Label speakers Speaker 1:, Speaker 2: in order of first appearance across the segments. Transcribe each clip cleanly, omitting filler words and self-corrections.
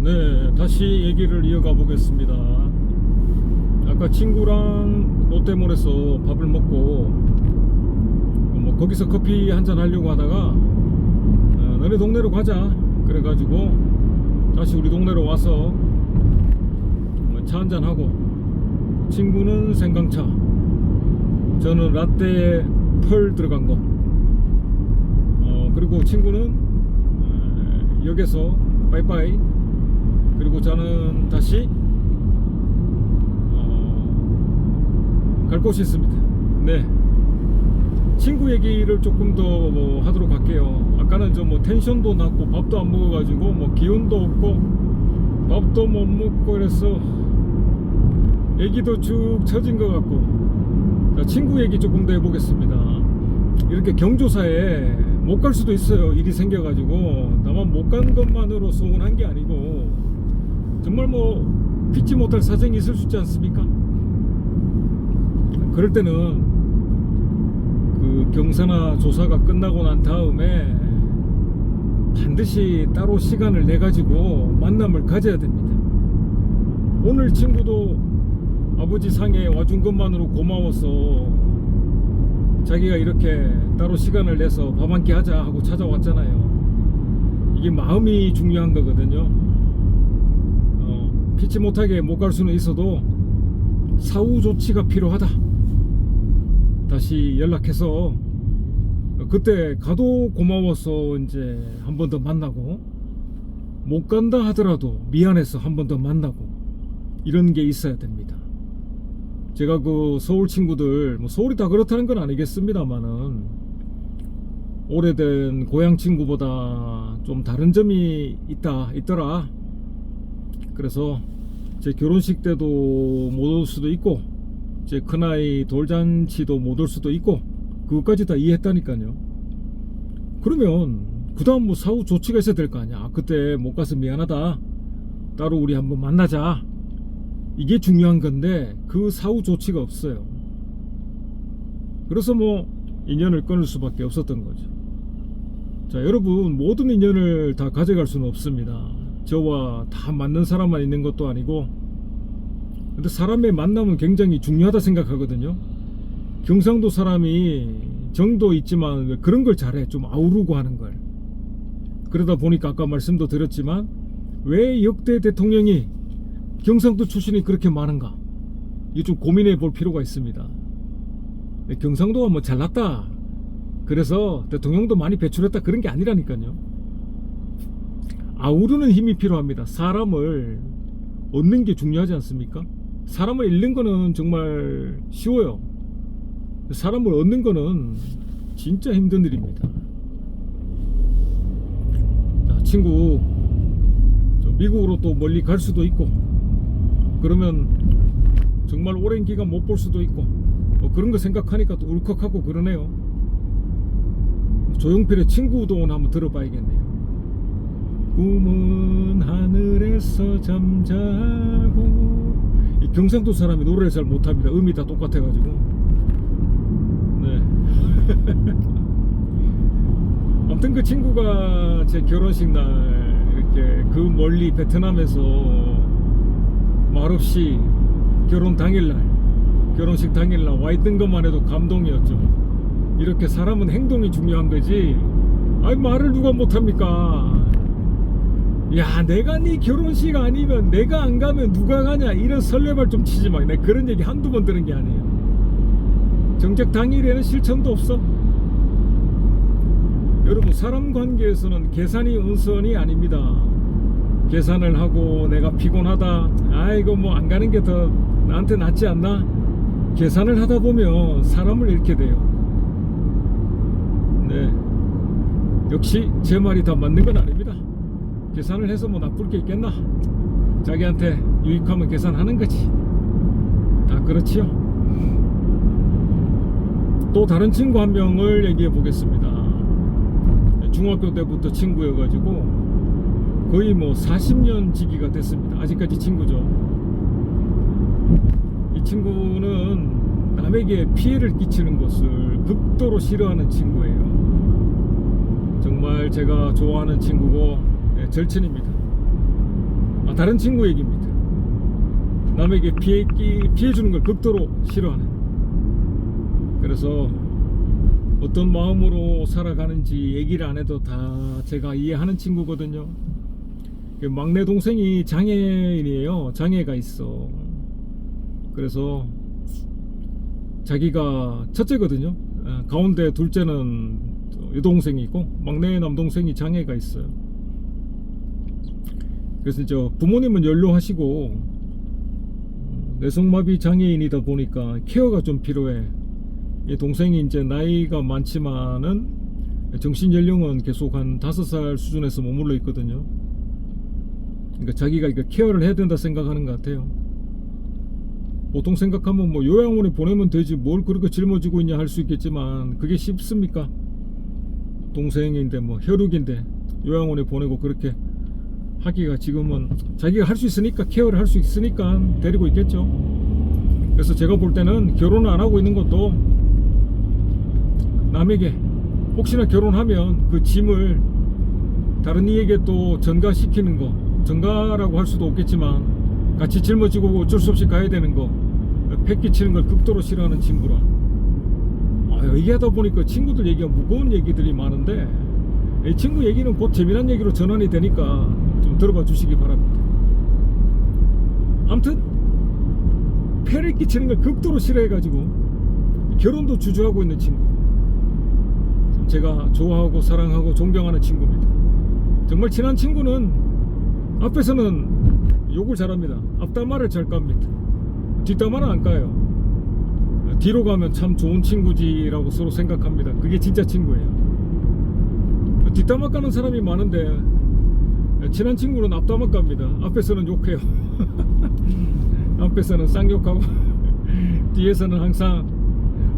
Speaker 1: 네, 다시 얘기를 이어가 보겠습니다. 아까 친구랑 롯데몰에서 밥을 먹고 뭐 거기서 커피 한잔 하려고 하다가 너네 동네로 가자 그래가지고 다시 우리 동네로 와서 차 한잔 하고, 친구는 생강차, 저는 라떼에 펄 들어간 거, 그리고 친구는 역에서 빠이빠이, 그리고 저는 다시 갈 곳이 있습니다. 네, 친구 얘기를 조금 더 하도록 할게요. 아까는 좀 텐션도 낮고 밥도 안 먹어가지고 기운도 없고 밥도 못 먹고 그래서 얘기도 쭉 처진 것 같고, 자, 친구 얘기 조금 더 해보겠습니다. 이렇게 경조사에 못 갈 수도 있어요. 일이 생겨가지고. 다만 못 간 것만으로 소원한 게 아니고 정말 피치 못할 사정이 있을 수 있지 않습니까? 그럴 때는 그 경사나 조사가 끝나고 난 다음에 반드시 따로 시간을 내 가지고 만남을 가져야 됩니다. 오늘 친구도 아버지 상에 와준 것만으로 고마워서 자기가 이렇게 따로 시간을 내서 밥 한 끼 하자 하고 찾아왔잖아요. 이게 마음이 중요한 거거든요. 피치 못하게 못 갈 수는 있어도 사후 조치가 필요하다. 다시 연락해서 그때 가도 고마워서 이제 한 번 더 만나고, 못 간다 하더라도 미안해서 한 번 더 만나고, 이런 게 있어야 됩니다. 제가 그 서울 친구들, 서울이 다 그렇다는 건 아니겠습니다만은 오래된 고향 친구보다 좀 다른 점이 있더라. 그래서 제 결혼식 때도 못 올 수도 있고, 제 큰아이 돌잔치도 못 올 수도 있고, 그것까지 다 이해했다니까요. 그러면 그 다음 사후 조치가 있어야 될 거 아니야. 그때 못 가서 미안하다, 따로 우리 한번 만나자, 이게 중요한 건데 그 사후 조치가 없어요. 그래서 인연을 끊을 수밖에 없었던 거죠. 자, 여러분, 모든 인연을 다 가져갈 수는 없습니다. 저와 다 맞는 사람만 있는 것도 아니고. 근데 사람의 만남은 굉장히 중요하다 생각하거든요. 경상도 사람이 정도 있지만 그런 걸 잘해. 좀 아우르고 하는 걸. 그러다 보니까 아까 말씀도 드렸지만 왜 역대 대통령이 경상도 출신이 그렇게 많은가, 이거 좀 고민해 볼 필요가 있습니다. 경상도가 잘났다 그래서 대통령도 많이 배출했다, 그런 게 아니라니까요. 아우르는 힘이 필요합니다. 사람을 얻는 게 중요하지 않습니까? 사람을 잃는 거는 정말 쉬워요. 사람을 얻는 거는 진짜 힘든 일입니다. 자, 친구, 미국으로 또 멀리 갈 수도 있고, 그러면 정말 오랜 기간 못 볼 수도 있고, 그런 거 생각하니까 또 울컥하고 그러네요. 조용필의 친구도 한번 들어봐야겠네요. 꿈은 하늘에서 잠자고. 이 경상도 사람이 노래를 잘 못합니다. 음이 다 똑같아가지고. 네. 아무튼 그 친구가 제 결혼식 날 이렇게 그 멀리 베트남에서 말없이 결혼식 당일날 와 있던 것만 해도 감동이었죠. 이렇게 사람은 행동이 중요한 거지, 말을 누가 못합니까? 야, 내가 네 결혼식 아니면 내가 안 가면 누가 가냐, 이런 설레발 좀 치지 마. 내가 그런 얘기 한두 번 들은 게 아니에요. 정작 당일에는 실천도 없어. 여러분, 사람 관계에서는 계산이 운선이 아닙니다. 계산을 하고 내가 피곤하다, 이거 안 가는 게 더 나한테 낫지 않나, 계산을 하다 보면 사람을 잃게 돼요. 네, 역시 제 말이 다 맞는 건 아닙니다. 계산을 해서 나쁠 게 있겠나. 자기한테 유익하면 계산하는 거지. 다 그렇지요. 또 다른 친구 한 명을 얘기해 보겠습니다. 중학교 때부터 친구여가지고 거의 40년 지기가 됐습니다. 아직까지 친구죠. 이 친구는 남에게 피해를 끼치는 것을 극도로 싫어하는 친구예요. 정말 제가 좋아하는 친구고 절친입니다. 다른 친구 얘기입니다. 남에게 피해 주는 걸 극도로 싫어하는. 그래서 어떤 마음으로 살아가는지 얘기를 안 해도 다 제가 이해하는 친구거든요. 막내 동생이 장애인이에요. 장애가 있어. 그래서 자기가 첫째거든요. 가운데 둘째는 여동생이 있고 막내 남동생이 장애가 있어요. 그래서 저 부모님은 연로하시고 뇌성마비 장애인이다 보니까 케어가 좀 필요해. 이 동생이 이제 나이가 많지만은 정신 연령은 계속 한 5살 수준에서 머물러 있거든요. 그러니까 자기가 이거 케어를 해야 된다 생각하는 것 같아요. 보통 생각하면 뭐 요양원에 보내면 되지 뭘 그렇게 짊어지고 있냐 할 수 있겠지만 그게 쉽습니까? 동생인데 뭐 혈육인데 요양원에 보내고 그렇게 하기가 지금은 자기가 할 수 있으니까 케어를 할 수 있으니까 데리고 있겠죠. 그래서 제가 볼 때는 결혼을 안 하고 있는 것도 남에게 혹시나 결혼하면 그 짐을 다른 이에게 또 전가시키는 거, 전가라고 할 수도 없겠지만 같이 짊어지고 어쩔 수 없이 가야 되는 거, 패기치는 걸 극도로 싫어하는 친구라. 얘기하다 보니까 친구들 얘기가 무거운 얘기들이 많은데 이 친구 얘기는 곧 재미난 얘기로 전환이 되니까 좀 들어봐 주시기 바랍니다. 아무튼 패를 끼치는 걸 극도로 싫어해가지고 결혼도 주저하고 있는 친구. 제가 좋아하고 사랑하고 존경하는 친구입니다. 정말 친한 친구는 앞에서는 욕을 잘합니다. 앞담화를 잘 깝니다. 뒷담화는 안 까요. 뒤로 가면 참 좋은 친구지라고 서로 생각합니다. 그게 진짜 친구예요. 뒷담화 까는 사람이 많은데 친한 친구는 앞담화 깝니다. 앞에서는 욕해요. 앞에서는 쌍욕하고 뒤에서는 항상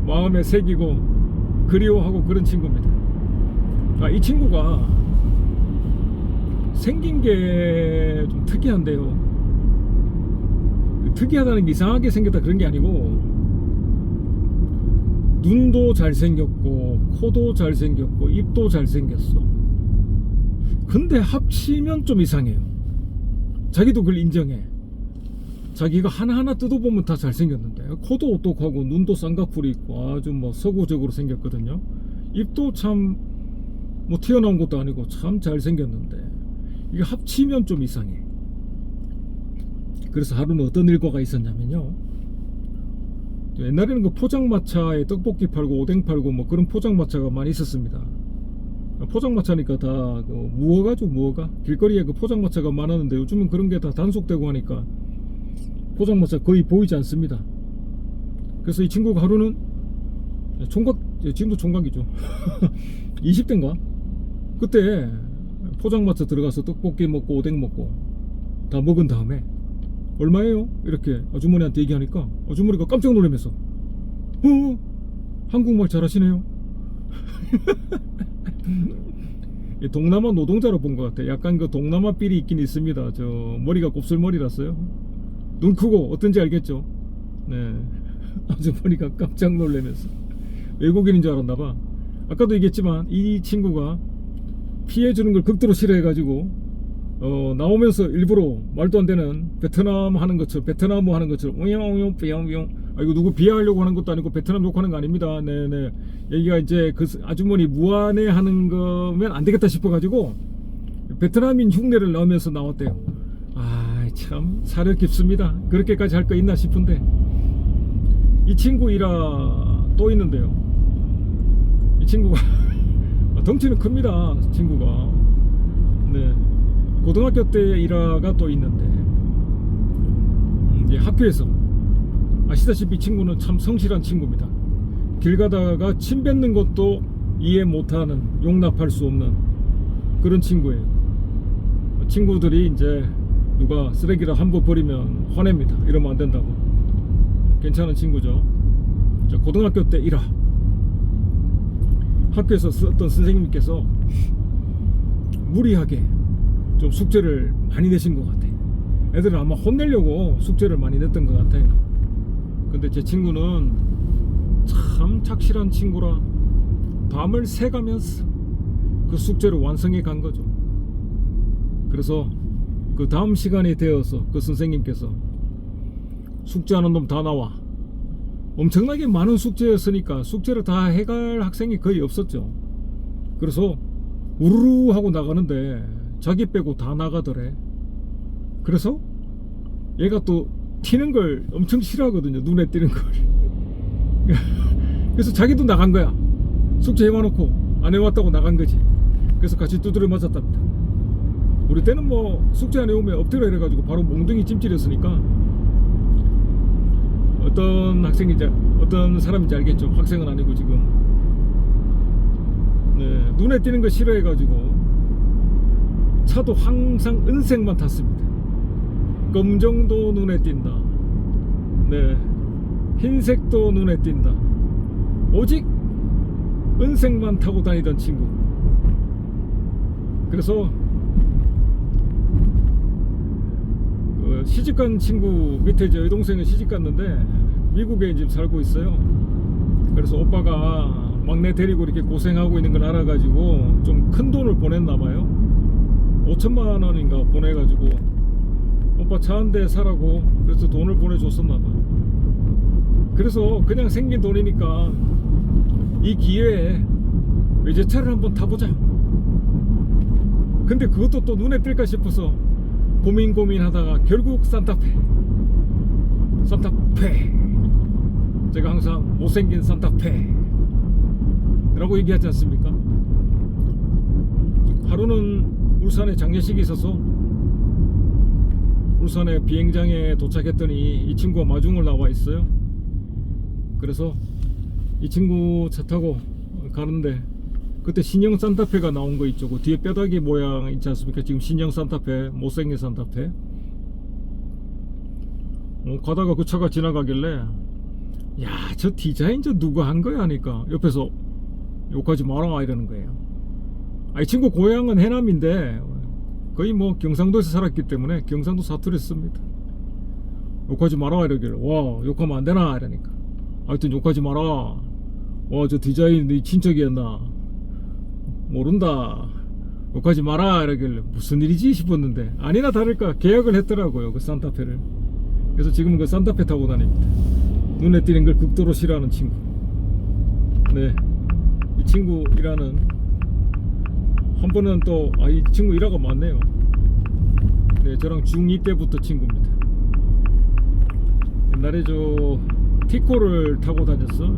Speaker 1: 마음에 새기고 그리워하고 그런 친구입니다. 이 친구가 생긴 게 좀 특이한데요. 특이하다는 게 이상하게 생겼다 그런 게 아니고 눈도 잘생겼고 코도 잘생겼고 입도 잘생겼어. 근데 합치면 좀 이상해요. 자기도 그걸 인정해. 자기가 하나하나 뜯어보면 다 잘생겼는데 코도 오똑하고 눈도 쌍꺼풀이 있고 아주 뭐 서구적으로 생겼거든요. 입도 참 뭐 튀어나온 것도 아니고 참 잘생겼는데 이게 합치면 좀 이상해. 그래서 하루는 어떤 일과가 있었냐면요, 옛날에는 그 포장마차에 떡볶이 팔고 오뎅 팔고 뭐 그런 포장마차가 많이 있었습니다. 포장마차니까 다 그 무허가죠. 무허가 길거리에 그 포장마차가 많았는데 요즘은 그런 게 다 단속되고 하니까 포장마차 거의 보이지 않습니다. 그래서 이 친구가 하루는 총각, 지금도 총각이죠. 20대인가? 그때 포장마차 들어가서 떡볶이 먹고 오뎅 먹고 다 먹은 다음에 얼마예요? 이렇게 아주머니한테 얘기하니까 아주머니가 깜짝 놀라면서 한국말 잘하시네요. 동남아 노동자로 본 것 같아. 약간 그 동남아 삘이 있긴 있습니다. 저 머리가 곱슬머리라서요. 눈 크고 어떤지 알겠죠? 네. 아주머니가 깜짝 놀라면서 외국인인 줄 알았나봐. 아까도 얘기했지만 이 친구가 피해주는 걸 극도로 싫어해가지고 나오면서 일부러 말도 안 되는 베트남 하는 것처럼 베트남어 하는 것처럼 우용우용 삐용삐용 이거 누구 비하하려고 하는 것도 아니고 베트남 욕하는 거 아닙니다. 네네. 얘기가 이제 그 아주머니 무안해 하는 거면 안 되겠다 싶어가지고 베트남인 흉내를 넣으면서 나왔대요. 참 사려 깊습니다. 그렇게까지 할 거 있나 싶은데 이 친구 일화 또 있는데요. 이 친구가 덩치는 큽니다. 친구가. 네. 고등학교 때 일화가 또 있는데 이제 학교에서 아시다시피 이 친구는 참 성실한 친구입니다. 길 가다가 침 뱉는 것도 이해 못하는, 용납할 수 없는 그런 친구예요. 친구들이 이제 누가 쓰레기를 한번 버리면 화냅니다. 이러면 안 된다고. 괜찮은 친구죠. 자, 고등학교 때 일화. 학교에서 어떤 선생님께서 무리하게 좀 숙제를 많이 내신 것 같아요. 애들은 아마 혼내려고 숙제를 많이 냈던 것 같아요. 근데 제 친구는 참 착실한 친구라 밤을 새가면서 그 숙제를 완성해 간 거죠. 그래서 그 그 다음 시간이 되어서 그 선생님께서 숙제하는 놈 다 나와. 엄청나게 많은 숙제였으니까 숙제를 다 해갈 학생이 거의 없었죠. 그래서 우르르 하고 나가는데 자기 빼고 다 나가더래. 그래서 얘가 또 튀는 걸 엄청 싫어하거든요. 눈에 띄는 걸. 그래서 자기도 나간 거야. 숙제 해와놓고 안 해왔다고 나간 거지. 그래서 같이 두드려 맞았답니다. 우리 때는 뭐 숙제 안 해오면 엎드려 이래가지고 바로 몽둥이 찜질했으니까 어떤 학생인지 어떤 사람인지 알겠죠. 학생은 아니고 지금. 네, 눈에 띄는 거 싫어해가지고 차도 항상 은색만 탔습니다. 검정도 눈에 띈다. 네, 흰색도 눈에 띈다. 오직 은색만 타고 다니던 친구. 그래서 그 시집간 친구 밑에 제 여동생은 시집갔는데 미국에 지금 살고 있어요. 그래서 오빠가 막내 데리고 이렇게 고생하고 있는 걸 알아가지고 좀 큰 돈을 보냈나봐요. 5천만 원인가 보내가지고 오빠 차 한 대 사라고 그래서 돈을 보내줬었나봐. 그래서 그냥 생긴 돈이니까 이 기회에 외제차를 한번 타보자. 근데 그것도 또 눈에 띌까 싶어서 고민하다가 결국 산타페. 제가 항상 못생긴 산타페 라고 얘기하지 않습니까? 하루는 울산에 장례식이 있어서 울산에 비행장에 도착했더니 이 친구가 마중을 나와 있어요. 그래서 이 친구 차 타고 가는데 그때 신형 산타페가 나온 거 있죠. 그 뒤에 뼈다귀 모양 있지 않습니까? 지금 신형 산타페, 못생긴 산타페. 가다가 그 차가 지나가길래 야, 저 디자인 저 누가 한 거야 하니까 옆에서 욕하지 마라 이러는 거예요. 이 친구 고향은 해남인데 거의 뭐 경상도에서 살았기 때문에 경상도 사투리 씁니다. 욕하지 마라 이러길래 와, 욕하면 안 되나 이러니까 하여튼 욕하지 마라. 와, 저 디자인 네 친척이었나 모른다. 욕하지 마라 이러길래 무슨 일이지 싶었는데 아니나 다를까 계약을 했더라고요. 그 산타페를. 그래서 지금은 그 산타페 타고 다닙니다. 눈에 띄는 걸 극도로 싫어하는 친구. 네, 이 친구 일화는 한 번은 또 이 친구 일화가 많네요. 네, 저랑 중2 때부터 친구입니다. 옛날에 저 티코를 타고 다녔어.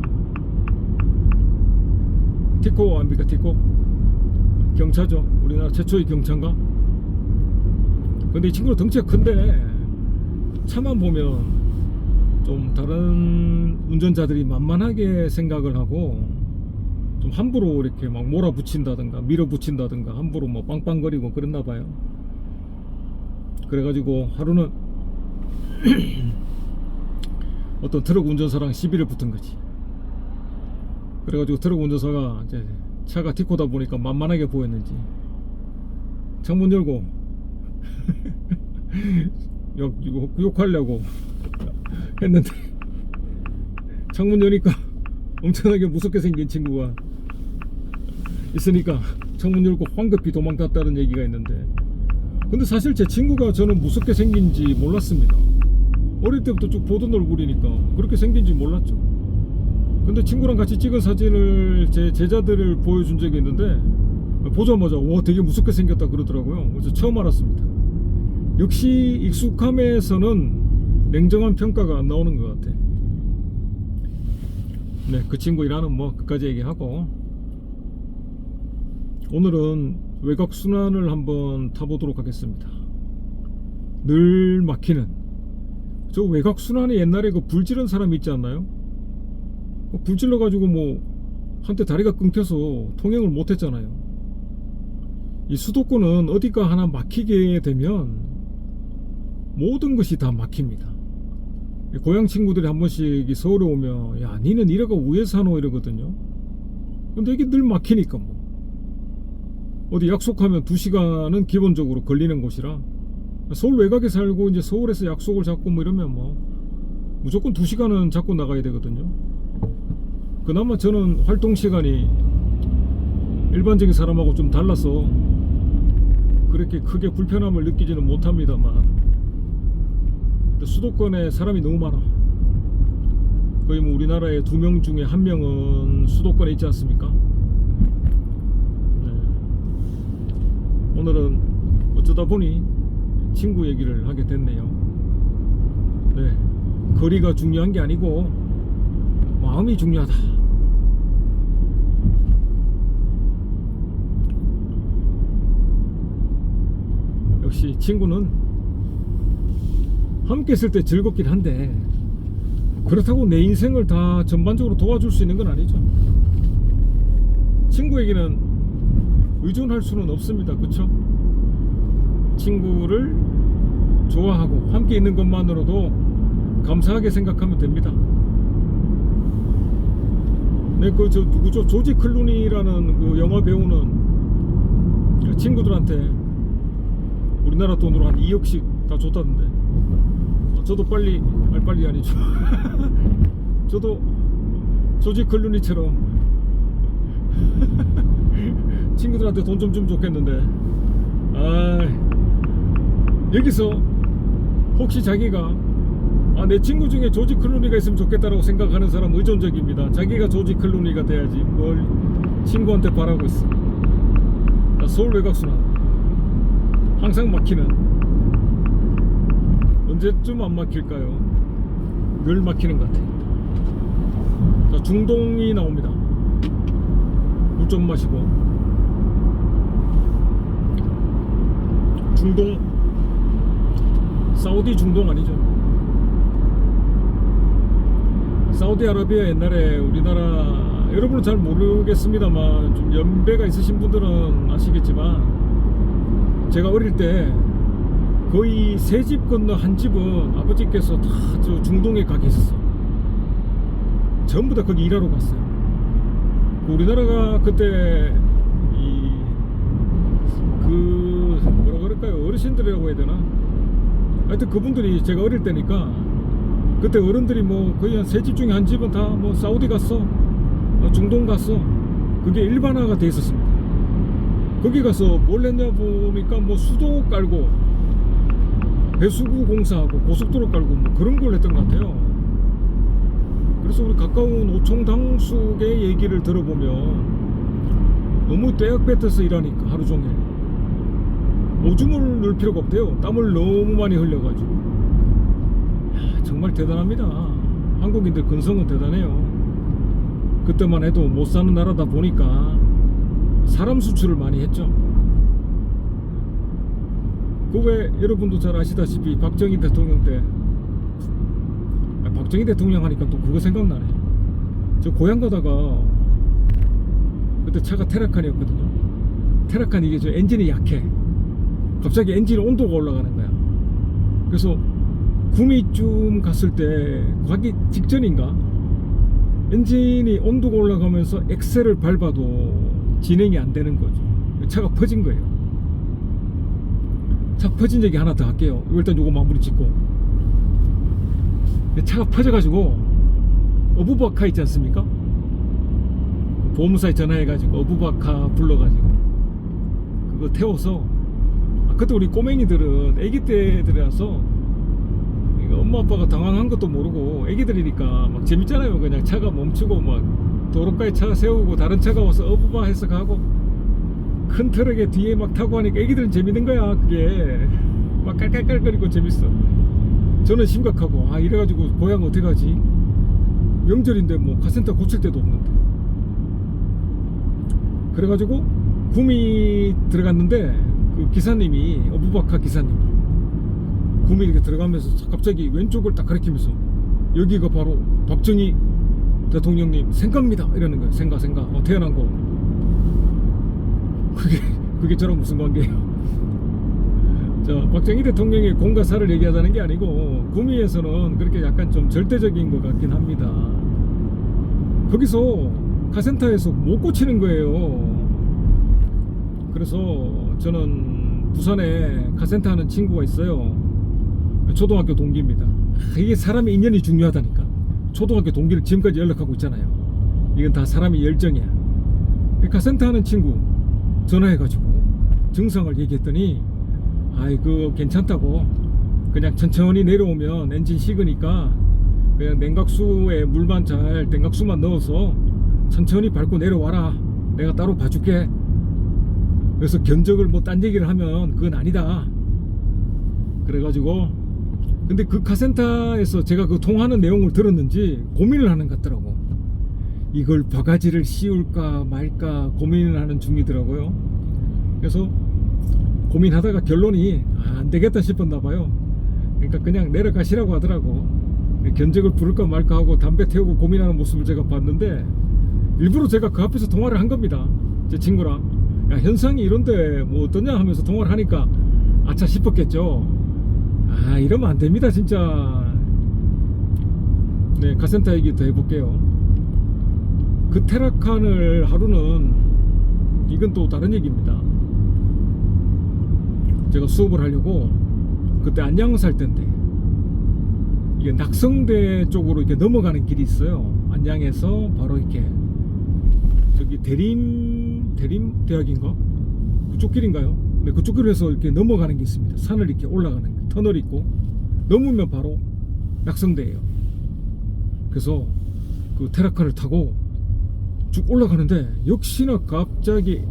Speaker 1: 티코 압니까? 티코 경차죠. 우리나라 최초의 경차인가? 근데 이 친구는 덩치가 큰데 차만 보면 좀 다른 운전자들이 만만하게 생각을 하고 좀 함부로 이렇게 막 몰아붙인다든가 밀어붙인다든가 함부로 뭐 빵빵거리고 그랬나봐요. 그래가지고 하루는 어떤 트럭 운전사랑 시비를 붙은 거지. 그래가지고 트럭 운전사가 이제 차가 티코다 보니까 만만하게 보였는지 창문 열고 욕하려고 했는데 창문 여니까 엄청나게 무섭게 생긴 친구가 있으니까 창문 열고 황급히 도망갔다는 얘기가 있는데, 근데 사실 제 친구가 저는 무섭게 생긴지 몰랐습니다. 어릴 때부터 쭉 보던 얼굴이니까 그렇게 생긴지 몰랐죠. 근데 친구랑 같이 찍은 사진을 제 제자들을 보여준 적이 있는데 보자마자 와, 되게 무섭게 생겼다 그러더라고요. 그래서 처음 알았습니다. 역시 익숙함에서는 냉정한 평가가 안 나오는 것 같아. 네, 그 친구 일화는 뭐 끝까지 얘기하고, 오늘은 외곽순환을 한번 타보도록 하겠습니다. 늘 막히는 저 외곽순환이 옛날에 그 불지른 사람 있지 않나요? 불질러 가지고 뭐 한때 다리가 끊겨서 통행을 못 했잖아요. 이 수도권은 어디가 하나 막히게 되면 모든 것이 다 막힙니다. 고향 친구들이 한 번씩 서울에 오면 야, 니는 이래가 우에 사노 이러거든요. 근데 이게 늘 막히니까 뭐 어디 약속하면 2시간은 기본적으로 걸리는 곳이라, 서울 외곽에 살고 이제 서울에서 약속을 잡고 뭐 이러면 뭐 무조건 2시간은 잡고 나가야 되거든요. 그나마 저는 활동 시간이 일반적인 사람하고 좀 달라서 그렇게 크게 불편함을 느끼지는 못합니다만, 근데 수도권에 사람이 너무 많아. 거의 뭐 우리나라의 2명 중에 1명은 수도권에 있지 않습니까? 네. 오늘은 어쩌다 보니 친구 얘기를 하게 됐네요. 네, 거리가 중요한 게 아니고 마음이 중요하다. 역시 친구는 함께 있을 때 즐겁긴 한데, 그렇다고 내 인생을 다 전반적으로 도와줄 수 있는 건 아니죠. 친구에게는 의존할 수는 없습니다. 그쵸? 친구를 좋아하고 함께 있는 것만으로도 감사하게 생각하면 됩니다. 네, 누구죠? 조지 클루니라는 그 영화 배우는 그 친구들한테 우리나라 돈으로 한 2억씩 다 줬다던데, 저도 빨리 아니죠. 저도 조지 클루니처럼 친구들한테 돈 좀 주면 좋겠는데, 여기서 혹시 자기가 내 친구 중에 조지 클루니가 있으면 좋겠다라고 생각하는 사람 의존적입니다. 자기가 조지 클루니가 돼야지 뭘 친구한테 바라고 있어. 서울 외곽순환 항상 막히는, 언제쯤 안 막힐까요? 늘 막히는 것 같아요. 자, 중동이 나옵니다. 물 좀 마시고. 중동, 사우디 중동 아니죠? 사우디아라비아 옛날에 우리나라, 여러분은 잘 모르겠습니다만 좀 연배가 있으신 분들은 아시겠지만, 제가 어릴 때 거의 3집 건너 한 집은 아버지께서 다 저 중동에 가 계셨어. 전부 다 거기 일하러 갔어요. 우리나라가 그때 뭐라 그럴까요? 어르신들이라고 해야 되나? 하여튼 그분들이, 제가 어릴 때니까 그때 어른들이 뭐 거의 한 3집 중에 한 집은 다 뭐 사우디 갔어, 중동 갔어. 그게 일반화가 돼 있었습니다. 거기 가서 뭘 했냐 보니까 뭐 수도 깔고 배수구 공사하고 고속도로 깔고 뭐 그런 걸 했던 것 같아요. 그래서 우리 가까운 오총당숙의 얘기를 들어보면 너무 떼약 뱉어서 일하니까 하루 종일 오줌을 넣을 필요가 없대요. 땀을 너무 많이 흘려가지고. 정말 대단합니다. 한국인들 근성은 대단해요. 그때만 해도 못 사는 나라다 보니까 사람 수출을 많이 했죠. 그 외 여러분도 잘 아시다시피 박정희 대통령 때, 박정희 대통령 하니까 또 그거 생각나네. 저 고향 가다가 그때 차가 테라칸이었거든요. 테라칸, 이게 저 엔진이 약해. 갑자기 엔진 온도가 올라가는 거야. 그래서 구미쯤 갔을 때 가기 직전인가, 엔진이 온도가 올라가면서 엑셀을 밟아도 진행이 안 되는 거죠. 차가 퍼진 거예요. 차 퍼진 얘기 하나 더 할게요. 일단 요거 마무리 짓고, 차가 퍼져가지고 어부바카 있지 않습니까? 보험사에 전화해가지고 어부바카 불러가지고 그거 태워서, 그때 우리 꼬맹이들은 애기 때들이라서 엄마 아빠가 당황한 것도 모르고, 애기들이니까 막 재밌잖아요. 그냥 차가 멈추고 막 도로가에 차 세우고 다른 차가 와서 어부바 해서 가고, 큰 트럭에 뒤에 막 타고 하니까 애기들은 재밌는 거야. 그게 막 깔깔깔거리고 재밌어. 저는 심각하고, 이래가지고 고향 어떻게 가지? 명절인데 뭐 카센터 고칠 데도 없는데. 그래가지고 구미 들어갔는데, 그 기사님이, 어부바카 기사님이 구미 이렇게 들어가면서 갑자기 왼쪽을 딱 가리키면서, 여기가 바로 박정희 대통령님 생가입니다 이러는 거예요. 생가 태어난 거. 그게 저랑 무슨 관계예요? 자, 박정희 대통령의 공과 사를 얘기하자는 게 아니고, 구미에서는 그렇게 약간 좀 절대적인 것 같긴 합니다. 거기서 카센터에서 못 고치는 거예요. 그래서 저는 부산에 카센터 하는 친구가 있어요. 초등학교 동기입니다. 이게 사람의 인연이 중요하다니까. 초등학교 동기를 지금까지 연락하고 있잖아요. 이건 다 사람의 열정이야. 카센터 하는 친구 전화해가지고 증상을 얘기했더니 아이 그 괜찮다고, 그냥 천천히 내려오면 엔진 식으니까 그냥 냉각수에 물만 잘 냉각수만 넣어서 천천히 밟고 내려와라, 내가 따로 봐줄게. 그래서 견적을 뭐 딴 얘기를 하면 그건 아니다. 그래가지고 근데 그 카센터에서 제가 그 통화하는 내용을 들었는지 고민을 하는 것 같더라고. 이걸 바가지를 씌울까 말까 고민을 하는 중이더라고요. 그래서 고민하다가 결론이 안 되겠다 싶었나 봐요. 그러니까 그냥 내려가시라고 하더라고. 견적을 부를까 말까 하고 담배 태우고 고민하는 모습을 제가 봤는데, 일부러 제가 그 앞에서 통화를 한 겁니다. 제 친구랑. 야, 현상이 이런데 뭐 어떠냐 하면서 통화를 하니까 아차 싶었겠죠. 아, 이러면 안 됩니다 진짜. 네, 카센터 얘기 더 해볼게요. 그 테라칸을 하루는, 이건 또 다른 얘기입니다. 제가 수업을 하려고 그때 안양 살 때인데, 이게 낙성대 쪽으로 이렇게 넘어가는 길이 있어요. 안양에서 바로 이렇게 저기 대림대학인가? 그쪽 길인가요? 네, 그쪽 길을 해서 이렇게 넘어가는 게 있습니다. 산을 이렇게 올라가는 터널이 있고, 넘으면 바로 낙성대예요. 그래서 그 테라칸을 타고 쭉 올라가는데, 역시나 갑자기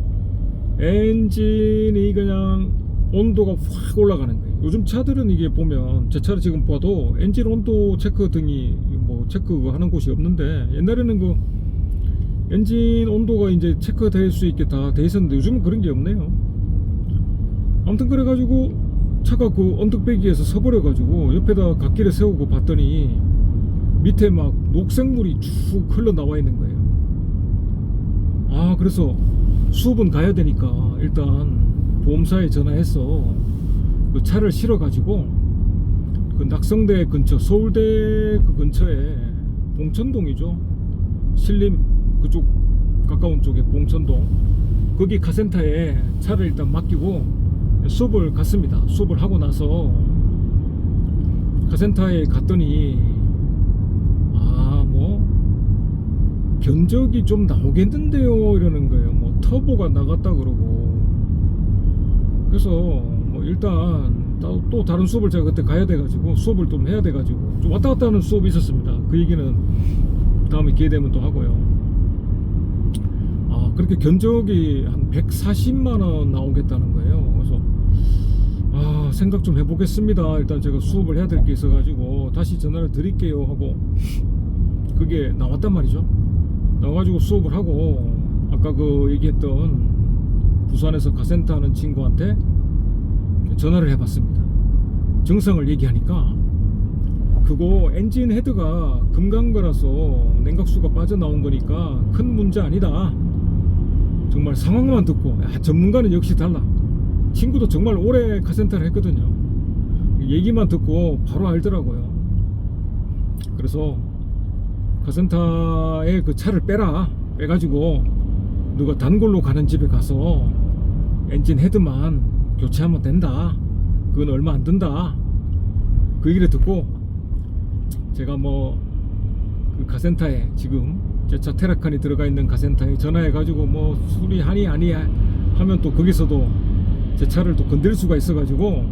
Speaker 1: 엔진이 그냥 온도가 확 올라가는 거예요. 요즘 차들은 이게 보면, 제 차를 지금 봐도 엔진 온도 체크 등이 뭐 체크하는 곳이 없는데, 옛날에는 그 엔진 온도가 이제 체크될 수 있게 다 돼 있었는데 요즘은 그런 게 없네요. 아무튼 그래가지고 차가 그 언덕배기에서 서버려가지고 옆에다 갓길에 세우고 봤더니 밑에 막 녹색물이 쭉 흘러나와 있는 거예요. 아, 그래서 수업은 가야 되니까 일단 보험사에 전화해서 그 차를 실어가지고 그 낙성대 근처, 서울대 그 근처에 봉천동이죠, 신림 그쪽 가까운 쪽에 봉천동, 거기 카센터에 차를 일단 맡기고 수업을 갔습니다. 수업을 하고 나서 카센터에 갔더니 뭐 견적이 좀 나오겠는데요 이러는 거예요. 뭐 터보가 나갔다 그러고. 그래서 뭐 일단 또 다른 수업을 제가 그때 가야 돼가지고 수업을 좀 해야 돼가지고 좀 왔다 갔다 하는 수업이 있었습니다. 그 얘기는 다음에 기회 되면 또 하고요. 그렇게 견적이 한 140만원 나오겠다는 거예요. 그래서 생각 좀 해보겠습니다. 일단 제가 수업을 해야 될 게 있어가지고 다시 전화를 드릴게요 하고, 그게 나왔단 말이죠. 나와가지고 수업을 하고, 아까 그 얘기했던 부산에서 카센터 하는 친구한테 전화를 해봤습니다. 증상을 얘기하니까 그거 엔진 헤드가 금간 거라서 냉각수가 빠져나온 거니까 큰 문제 아니다. 정말 상황만 듣고, 전문가는 역시 달라. 친구도 정말 오래 카센터를 했거든요. 얘기만 듣고 바로 알더라고요. 그래서 카센터에 그 차를 빼가지고 누가 단골로 가는 집에 가서 엔진 헤드만 교체하면 된다. 그건 얼마 안 든다. 그 얘기를 듣고 제가 뭐 그 카센터에, 지금 제 차 테라칸이 들어가 있는 카센터에 전화해가지고 뭐 수리하니 아니 하면 또 거기서도 제 차를 또 건들 수가 있어가지고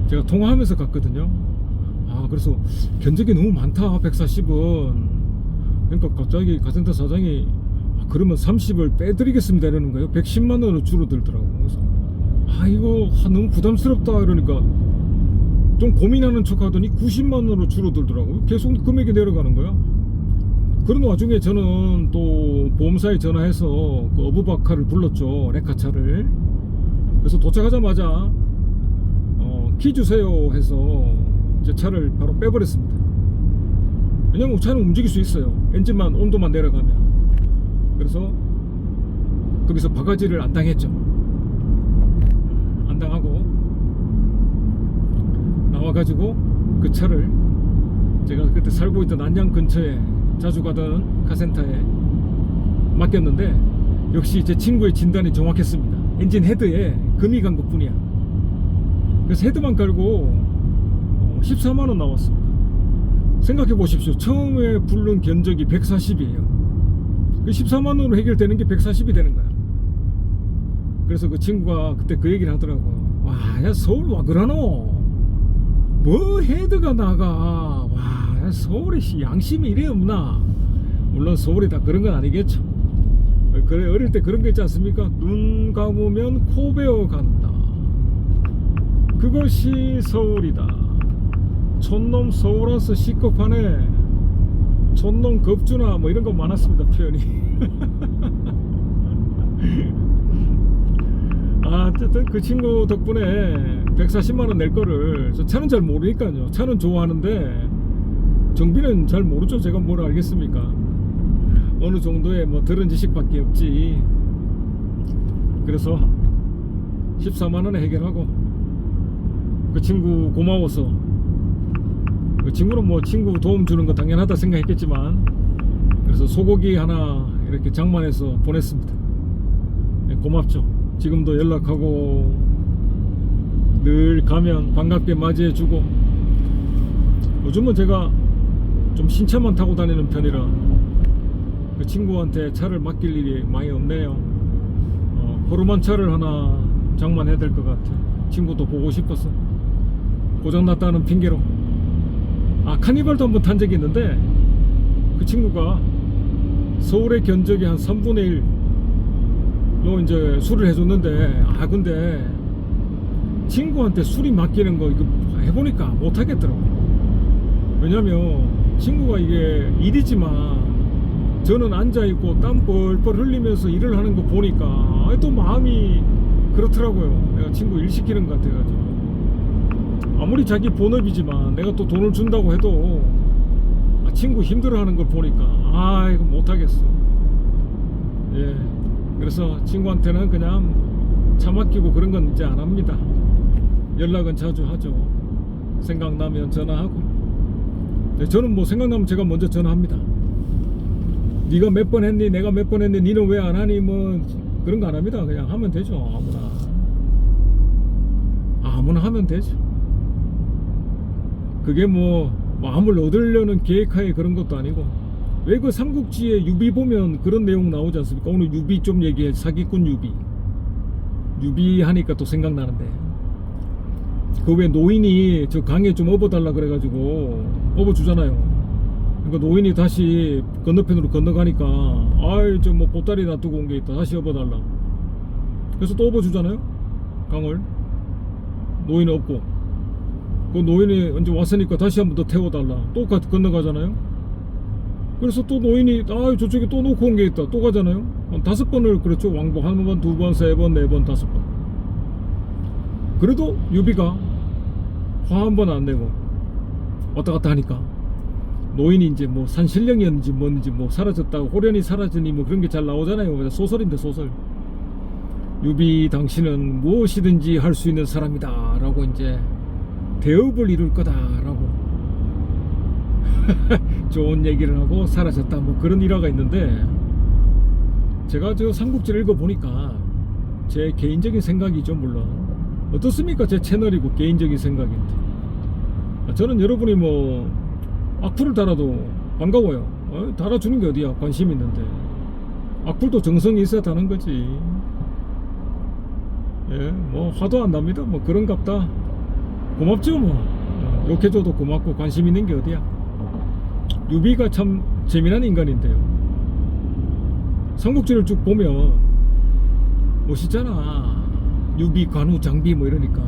Speaker 1: 제가 통화하면서 갔거든요. 그래서 견적이 너무 많다 140은. 그러니까 갑자기 카센터 사장이 그러면 30을 빼드리겠습니다 이러는 거예요. 110만원으로 줄어들더라고. 그래서 이거 너무 부담스럽다 이러니까 좀 고민하는 척 하더니 90만원으로 줄어들더라고요. 계속 금액이 내려가는 거야. 그런 와중에 저는 또 보험사에 전화해서 그 어부바카를 불렀죠, 렌카차를. 그래서 도착하자마자 키 주세요 해서 제 차를 바로 빼버렸습니다. 왜냐면 차는 움직일 수 있어요, 엔진만 온도만 내려가면. 그래서 거기서 바가지를 안 당했죠. 안 당하고 나와가지고 그 차를 제가 그때 살고 있던 안양 근처에 자주 가던 카센터에 맡겼는데, 역시 제 친구의 진단이 정확했습니다. 엔진 헤드에 금이 간 것 뿐이야. 그래서 헤드만 깔고 14만원 나왔습니다. 생각해 보십시오. 처음에 부른 견적이 140이에요. 그 14만원으로 해결되는 게 140이 되는 거야. 그래서 그 친구가 그때 그 얘기를 하더라고. 와, 야, 서울 와 그러노? 뭐 헤드가 나가? 와, 야, 서울에 양심이 이래 없나? 물론 서울이 다 그런 건 아니겠죠. 그래, 어릴 때 그런 거 있지 않습니까? 눈 감으면 코 베어 간다. 그것이 서울이다. 촌놈 서울 와서 시급하네. 촌놈 겁주나 뭐 이런 거 많았습니다, 표현이. 어쨌든 그 친구 덕분에 140만원 낼 거를, 저 차는 잘 모르니까요. 차는 좋아하는데 정비는 잘 모르죠. 제가 뭘 알겠습니까? 어느 정도의 뭐 들은 지식밖에 없지. 그래서 14만원에 해결하고, 그 친구 고마워서, 그 친구는 뭐 친구 도움 주는 거 당연하다 생각했겠지만, 그래서 소고기 하나 이렇게 장만해서 보냈습니다. 고맙죠. 지금도 연락하고 늘 가면 반갑게 맞이해주고. 요즘은 제가 좀 신차만 타고 다니는 편이라 그 친구한테 차를 맡길 일이 많이 없네요. 호르만 차를 하나 장만해야 될 것 같아. 친구도 보고 싶어서. 고장났다는 핑계로. 카니발도 한번 탄 적이 있는데 그 친구가 서울의 견적이 한 3분의 1로 이제 술을 해줬는데, 근데 친구한테 술이 맡기는 거 이거 해보니까 못하겠더라고. 왜냐면 친구가 이게 일이지만 저는 앉아있고 땀 뻘뻘 흘리면서 일을 하는 거 보니까 또 마음이 그렇더라고요. 내가 친구 일 시키는 것 같아가지고. 아무리 자기 본업이지만 내가 또 돈을 준다고 해도 친구 힘들어하는 걸 보니까 이거 못하겠어. 예, 그래서 친구한테는 그냥 차 맡기고 그런 건 이제 안 합니다. 연락은 자주 하죠. 생각나면 전화하고. 네, 저는 뭐 생각나면 제가 먼저 전화합니다. 네가 몇 번 했니? 내가 몇 번 했니? 니는 왜 안 하니? 뭐 그런 거 안 합니다. 그냥 하면 되죠. 아무나 하면 되죠. 그게 뭐 마음을 얻으려는 계획하에 그런 것도 아니고. 왜 그 삼국지에 유비 보면 그런 내용 나오지 않습니까? 오늘 유비 좀 얘기해. 사기꾼 유비 하니까 또 생각나는데, 그 왜 노인이 저 강에 좀 업어달라 그래가지고 업어주잖아요. 그러니까 노인이 다시 건너편으로 건너가니까 저 뭐 보따리 놔두고 온 게 있다, 다시 업어달라. 그래서 또 업어주잖아요, 강을. 노인은 없고, 그 노인이 언제 왔으니까 다시 한 번 더 태워달라. 또 건너가잖아요. 그래서 또 노인이 저쪽에 또 놓고 온 게 있다, 또 가잖아요. 한 5번을 그렇죠. 왕복 1번, 2번, 3번, 4번, 5번. 그래도 유비가 화 한 번 안 내고 왔다 갔다 하니까 노인이 이제 뭐 산신령이었는지 뭔지 뭐 사라졌다고, 호련이 사라지니 뭐 그런 게 잘 나오잖아요. 소설인데, 소설. 유비 당신은 무엇이든지 할 수 있는 사람이다 라고 이제 대업을 이룰 거다 라고 좋은 얘기를 하고 사라졌다, 뭐 그런 일화가 있는데, 제가 저 삼국지를 읽어보니까 제 개인적인 생각이죠. 물론 어떻습니까? 제 채널이고 개인적인 생각인데, 저는 여러분이 뭐 악플을 달아도 반가워요. 달아주는 게 어디야. 관심 있는데. 악플도 정성이 있어야 다는 거지. 예, 뭐 화도 안 납니다. 뭐 그런갑다. 고맙죠. 뭐 욕해줘도 고맙고 관심 있는 게 어디야. 유비가 참 재미난 인간인데요. 삼국지를 쭉 보면 멋있잖아. 유비, 관우, 장비 뭐 이러니까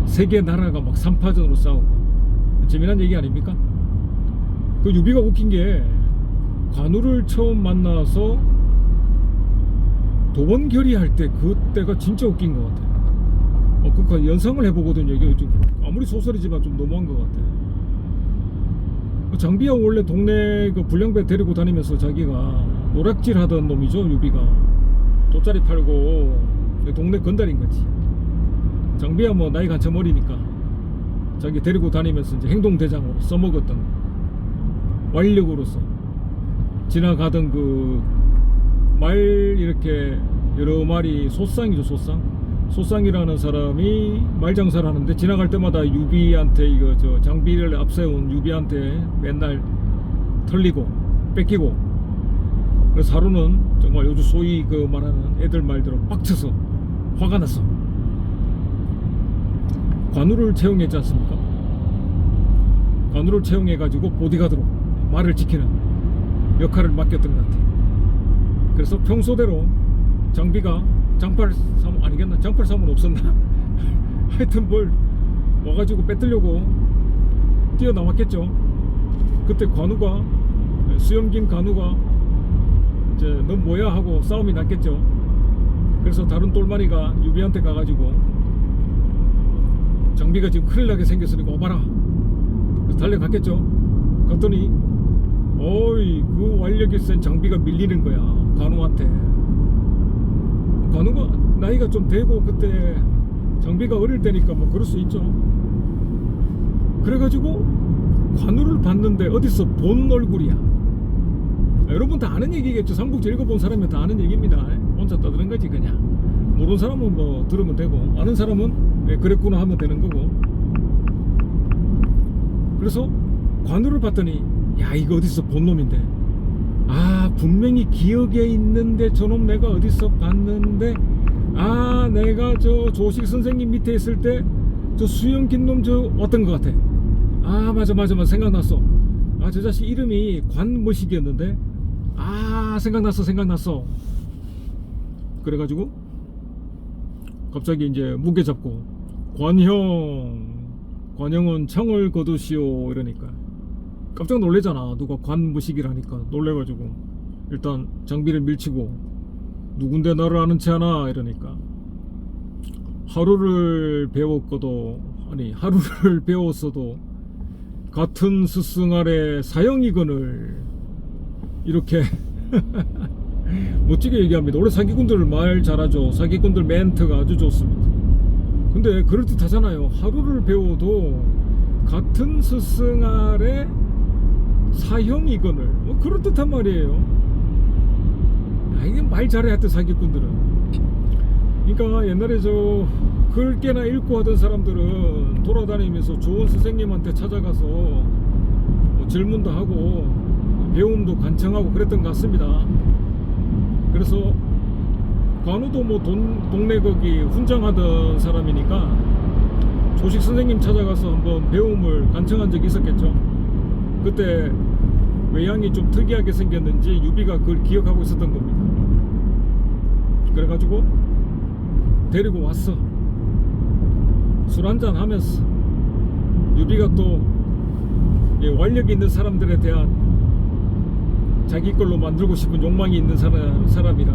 Speaker 1: 세계 나라가 막 3파전으로 싸우고. 재미난 얘기 아닙니까? 그 유비가 웃긴 게, 관우를 처음 만나서 도원결의 할 때 그때가 진짜 웃긴 것 같아요. 그 연상을 해보거든요. 이게 좀 아무리 소설이지만 좀 너무한 것 같아요. 장비야 원래 동네 그 불량배 데리고 다니면서 자기가 노략질 하던 놈이죠. 유비가 돗자리 팔고 동네 건달인 거지. 장비야 뭐 나이가 한참 어리니까 자기 데리고 다니면서 이제 행동대장으로 써먹었던, 완력으로서 지나가던 그 말 이렇게 여러 마리, 소쌍이죠. 소쌍이라는 사람이 말 장사를 하는데, 지나갈 때마다 유비한테 이거 저 장비를 앞세운 유비한테 맨날 털리고 뺏기고 그래서 하루는 정말 요즘 소위 그 말하는 애들 말대로 빡쳐서 화가 났어. 관우를 채용했지 않습니까? 관우를 채용해가지고 보디가드로 말을 지키는 역할을 맡겼던 것 같아. 그래서 평소대로 장비가 장팔 3 아니겠나? 장팔 3은 없었나? 하여튼 뭘 와가지고 뺏으려고 뛰어나왔겠죠. 그때 관우가, 수염긴 관우가 이제 너 뭐야 하고 싸움이 났겠죠. 그래서 다른 똘마니가 유비한테 가가지고 장비가 지금 큰일 나게 생겼으니까 오봐라. 그래서 달려갔겠죠. 갔더니 어이 그 완력이 센 장비가 밀리는 거야 관우한테. 관우가 나이가 좀 되고 그때 장비가 어릴 때니까 뭐 그럴 수 있죠. 그래가지고 관우를 봤는데 어디서 본 얼굴이야. 여러분 다 아는 얘기겠죠. 삼국지 읽어본 사람은 다 아는 얘기입니다. 혼자 떠드는 거지 그냥. 모르는 사람은 뭐 들으면 되고, 아는 사람은 그랬구나 하면 되는 거고. 그래서 관우를 봤더니 야 이거 어디서 본 놈인데, 아 분명히 기억에 있는데 저놈 내가 어디서 봤는데, 아 내가 저 조식 선생님 밑에 있을 때 저 수염 긴 놈 저 어떤 것 같아. 아 맞아 생각났어. 아 저 자식 이름이 관무식이었는데, 아 생각났어. 그래가지고 갑자기 이제 무게 잡고 관형은 창을 거두시오 이러니까 깜짝 놀래잖아. 누가 관무식이라니까 놀래가지고 일단 장비를 밀치고 누군데 나를 아는 체 하나 이러니까, 하루를 배웠어도 같은 스승 아래 사형이건을 이렇게 멋지게 얘기합니다. 원래 사기꾼들 말 잘하죠. 사기꾼들 멘트가 아주 좋습니다. 근데 그럴듯하잖아요. 하루를 배워도 같은 스승 아래 사형이건을, 뭐 그럴듯한 말이에요. 아, 이게 말 잘해야 돼 사기꾼들은. 그러니까 옛날에 저 글 꽤나 읽고 하던 사람들은 돌아다니면서 좋은 선생님한테 찾아가서 뭐 질문도 하고 배움도 간청하고 그랬던 것 같습니다. 그래서 관우도 뭐 동네 거기 훈장하던 사람이니까 조식 선생님 찾아가서 한번 배움을 간청한 적이 있었겠죠. 그때 외양이 좀 특이하게 생겼는지 유비가 그걸 기억하고 있었던 겁니다. 그래가지고 데리고 왔어. 술 한잔 하면서 유비가 또 완력이 있는 사람들에 대한 자기 걸로 만들고 싶은 욕망이 있는 사람이라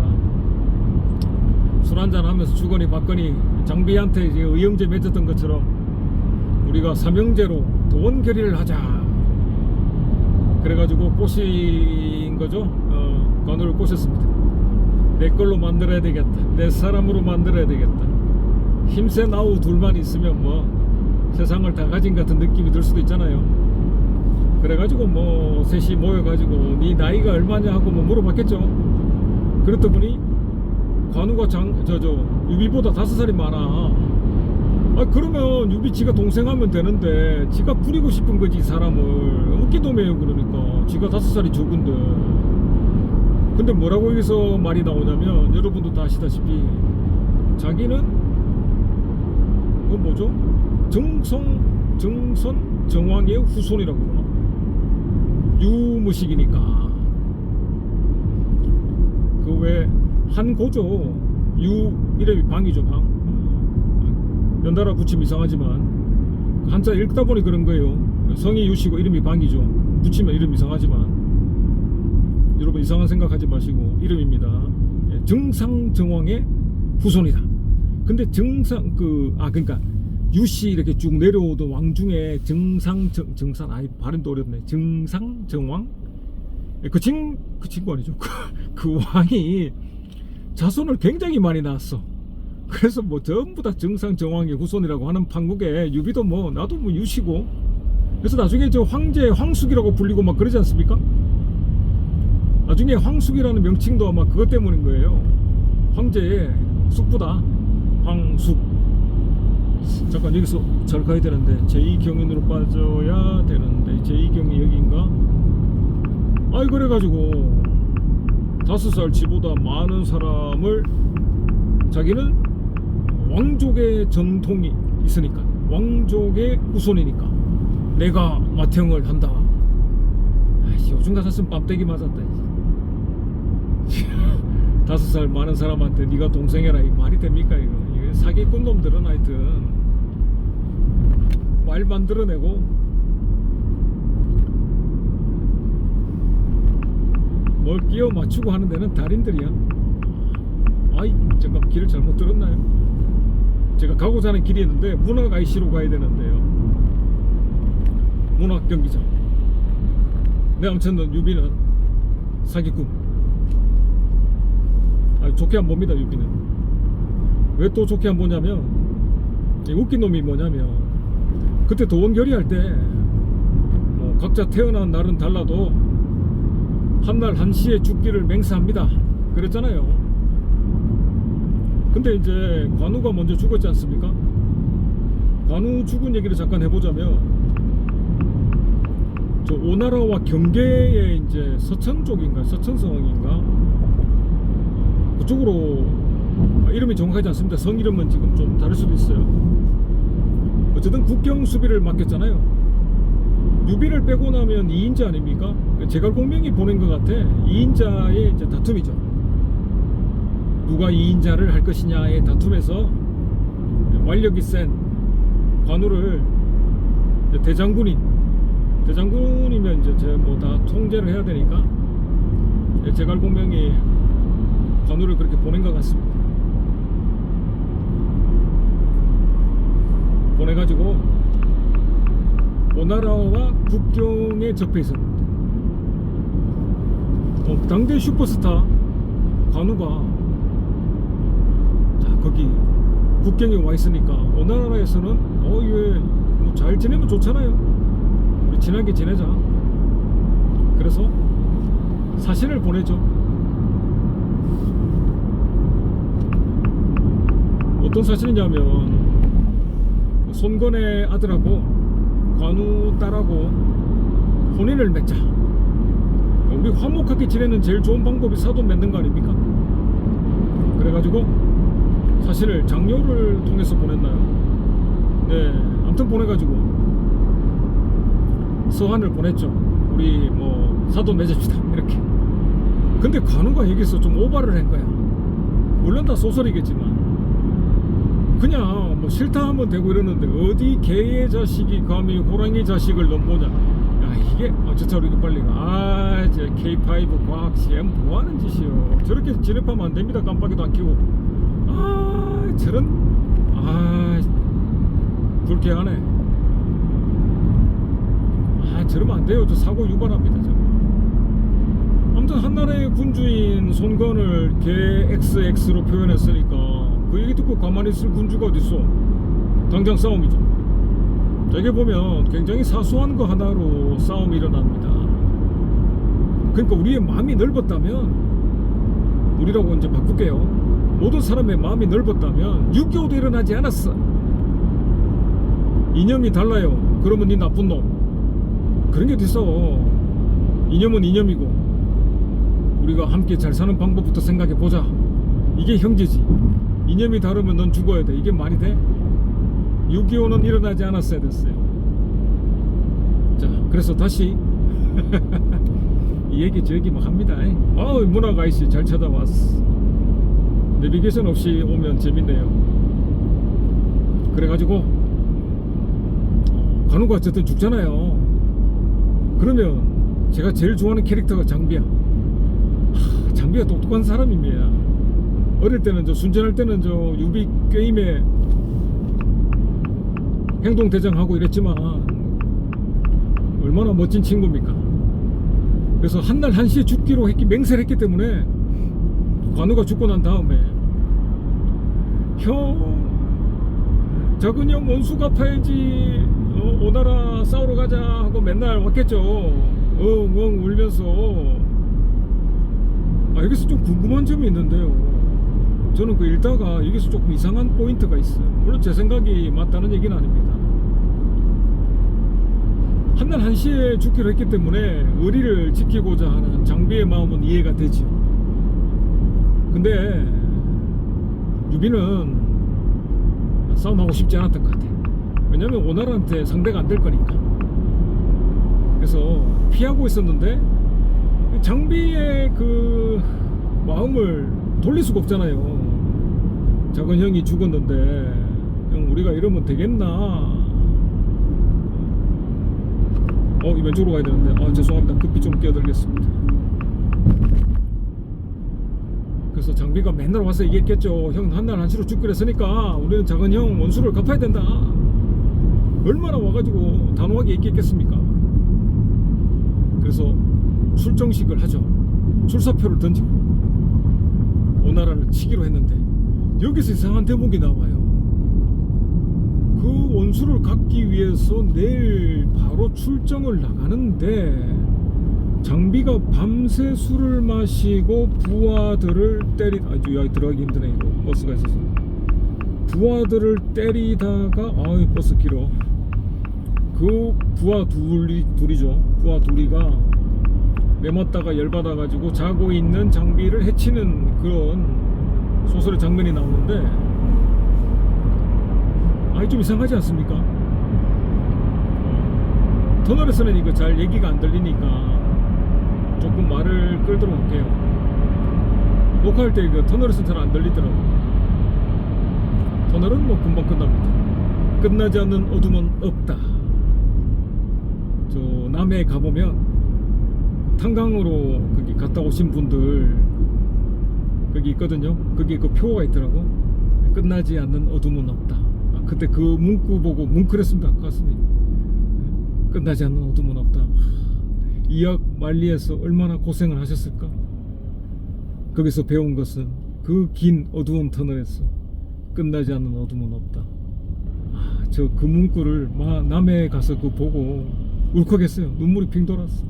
Speaker 1: 술 한잔 하면서 주거니 받거니 장비한테 이제 의형제 맺었던 것처럼 우리가 삼형제로 돈 결의를 하자. 그래가지고 꼬신 거죠. 관우를 꼬셨습니다. 내 걸로 만들어야 되겠다. 내 사람으로 만들어야 되겠다. 힘센 아우 둘만 있으면 뭐 세상을 다 가진 같은 느낌이 들 수도 있잖아요. 그래가지고 뭐 셋이 모여가지고 네 나이가 얼마냐 하고 뭐 물어봤겠죠. 그랬더니 보니 관우가 유비보다 5살이 많아. 아 그러면 유비 지가 동생 하면 되는데 지가 부리고 싶은 거지 사람을. 웃기도매요. 그러니까 지가 5살이 적은데. 근데 뭐라고 여기서 말이 나오냐면, 여러분도 다 아시다시피 자기는 뭐죠? 정선 정왕의 후손이라고 그러나? 유무식이니까. 그 왜 한고조 유 이름이 방이죠. 방. 연달아 붙이면 이상하지만 한자 읽다 보니 그런 거예요. 성이 유시고 이름이 방이죠. 붙이면 이름 이상하지만 여러분 이상한 생각하지 마시고 이름입니다. 정상정왕의 후손이다. 근데 그러니까 유씨 이렇게 쭉 내려오던 왕 중에 정상 발음도 어렵네. 정상정왕? 그 친구 아니죠. 그 왕이 자손을 굉장히 많이 낳았어. 그래서 뭐 전부 다 정상정왕의 후손이라고 하는 판국에 유비도 뭐 나도 뭐 유씨고, 그래서 나중에 저 황제 황숙이라고 불리고 막 그러지 않습니까? 나중에 황숙이라는 명칭도 아마 그것 때문인 거예요. 황제의 숙부다. 황숙. 잠깐 여기서 잘 가야 되는데 제2경인으로 빠져야 되는데 제2경이 여기인가? 아이 그래가지고 5살 지보다 많은 사람을 자기는 왕족의 전통이 있으니까, 왕족의 후손이니까 내가 맏형을 한다. 아이씨, 요즘 같았으면 뺨때기 맞았다. 5살 많은 사람한테 네가 동생이라 이 말이 됩니까? 이거 사기꾼 놈들은 하여튼 말 만들어내고 뭘 끼워 맞추고 하는 데는 달인들이야. 아이, 잠깐 길을 잘못 들었나요? 제가 가고자 하는 길이 있는데 문학 IC로 가야 되는데요. 문학 경기장. 네, 아무튼 유비는 사기꾼. 아니, 좋게 안 봅니다. 유비는 왜 또 좋게 안 보냐면, 웃긴 놈이 뭐냐면, 그때 도원결의 할 때 뭐 각자 태어난 날은 달라도 한날 한시에 죽기를 맹세합니다 그랬잖아요. 근데 이제 관우가 먼저 죽었지 않습니까? 관우 죽은 얘기를 잠깐 해보자면, 저 오나라와 경계의 이제 서천 쪽인가 서천성인가 그쪽으로, 이름이 정확하지 않습니다. 성 이름은 지금 좀 다를 수도 있어요. 어쨌든 국경 수비를 맡겼잖아요. 유비를 빼고 나면 2인자 아닙니까? 제갈공명이 보낸 것 같아. 2인자의 이제 다툼이죠. 누가 2인자를 할 것이냐의 다툼에서 완력이 센 관우를 대장군이면 이제 뭐 다 통제를 해야 되니까 제갈공명이 관우를 그렇게 보낸 것 같습니다. 보내가지고 오나라와 국경에 접해 있었는데, 당대 슈퍼스타 관우가 자 거기 국경에 와 있으니까 오나라에서는 얘 뭐 잘 지내면 좋잖아요. 우리 친하게 지내자. 그래서 사신을 보내죠. 어떤 사신이냐면, 손건의 아들하고 관우 딸하고 혼인을 맺자. 우리 화목하게 지내는 제일 좋은 방법이 사돈 맺는 거 아닙니까? 그래가지고 사실을 장녀를 통해서 보냈나요? 네, 아무튼 보내가지고 서한을 보냈죠. 우리 뭐 사돈 맺읍시다 이렇게. 근데 관우가 여기서 좀 오바를 한 거야. 물론 다 소설이겠지만 그냥 뭐 싫다 하면 되고 이러는데, 어디 개의 자식이 감히 호랑이 자식을 넘보냐. 야, 이게 어쩌자 우리 빨리 가. 이제 K5 과학시험 뭐하는 짓이요. 저렇게 진입하면 안 됩니다. 깜빡이도 안 켜고. 저런 불쾌하네. 저러면 안 돼요. 저 사고 유발합니다. 저. 아무튼 한나라의 군주인 손건을 개 XX로 표현했으니까 그 얘기 듣고 가만히 있을 군주가 어딨어. 당장 싸움이죠. 자, 이게 보면 굉장히 사소한 거 하나로 싸움이 일어납니다. 그러니까 우리의 마음이 넓었다면, 우리라고 이제 바꿀게요. 모든 사람의 마음이 넓었다면 6.25도 일어나지 않았어. 이념이 달라요. 그러면 네 나쁜 놈. 그런 게 어딨어. 이념은 이념이고 우리가 함께 잘 사는 방법부터 생각해 보자. 이게 형제지. 이념이 다르면 넌 죽어야 돼. 이게 말이 돼? 6.25는 일어나지 않았어야 됐어요. 자, 그래서 다시 이 얘기 저 얘기 막 합니다. 문학 아이씨 잘 찾아왔어. 내비게이션 없이 오면 재밌네요. 그래가지고 관우가 어쨌든 죽잖아요. 그러면 제가 제일 좋아하는 캐릭터가 장비야. 장비가 똑똑한 사람입니다. 어릴 때는 순전할 때는 유비 게임에 행동대장하고 이랬지만 얼마나 멋진 친구입니까? 그래서 한날 한시에 죽기로 맹세를 했기 때문에 관우가 죽고 난 다음에 형 작은 형 원수 갚아야지, 오나라 싸우러 가자 하고 맨날 왔겠죠. 엉엉 울면서. 여기서 좀 궁금한 점이 있는데요. 저는 그 읽다가 여기서 조금 이상한 포인트가 있어요. 물론 제 생각이 맞다는 얘기는 아닙니다. 한날 한시에 죽기로 했기 때문에 의리를 지키고자 하는 장비의 마음은 이해가 되죠. 근데 유비는 싸움하고 싶지 않았던 것 같아. 왜냐면 오나라한테 상대가 안 될 거니까. 그래서 피하고 있었는데 장비의 그 마음을 돌릴 수가 없잖아요. 작은 형이 죽었는데 형 우리가 이러면 되겠나. 이 왼쪽으로 가야 되는데 죄송합니다. 급히 좀 끼어들겠습니다. 그래서 장비가 맨날 와서 얘기했겠죠. 형 한날 한시로 죽기로 했으니까 우리는 작은 형 원수를 갚아야 된다. 얼마나 와가지고 단호하게 얘기했겠습니까. 그래서 출정식을 하죠. 출사표를 던지고 오나라를 치기로 했는데 여기서 이상한 대목이 나와요. 그 원수를 갚기 위해서 내일 바로 출정을 나가는데 장비가 밤새 술을 마시고 부하들을 여기 들어가기 힘드네. 이거 버스가 있어서 부하들을 때리다가 버스 길어. 그 부하 둘이죠. 부하 둘이가 매맞다가 열받아가지고 자고 있는 장비를 해치는 그런 소설의 장면이 나오는데 좀 이상하지 않습니까? 터널에서는 이거 잘 얘기가 안 들리니까 조금 말을 끌도록 할게요. 녹화할 때 이거 터널에서는 잘 안 들리더라고요. 터널은 뭐 금방 끝납니다. 끝나지 않는 어둠은 없다. 저 남해에 가보면 탄강으로 거기 갔다 오신 분들 거기 있거든요. 거기 그 표가 있더라고. 끝나지 않는 어둠은 없다. 그때 그 문구 보고 뭉클했습니다. 가슴이. 끝나지 않는 어둠은 없다. 이역 만리에서 얼마나 고생을 하셨을까. 거기서 배운 것은 그 긴 어두운 터널에서 끝나지 않는 어둠은 없다. 저 그 문구를 남해에 가서 그거 보고 울컥했어요. 눈물이 핑 돌았어.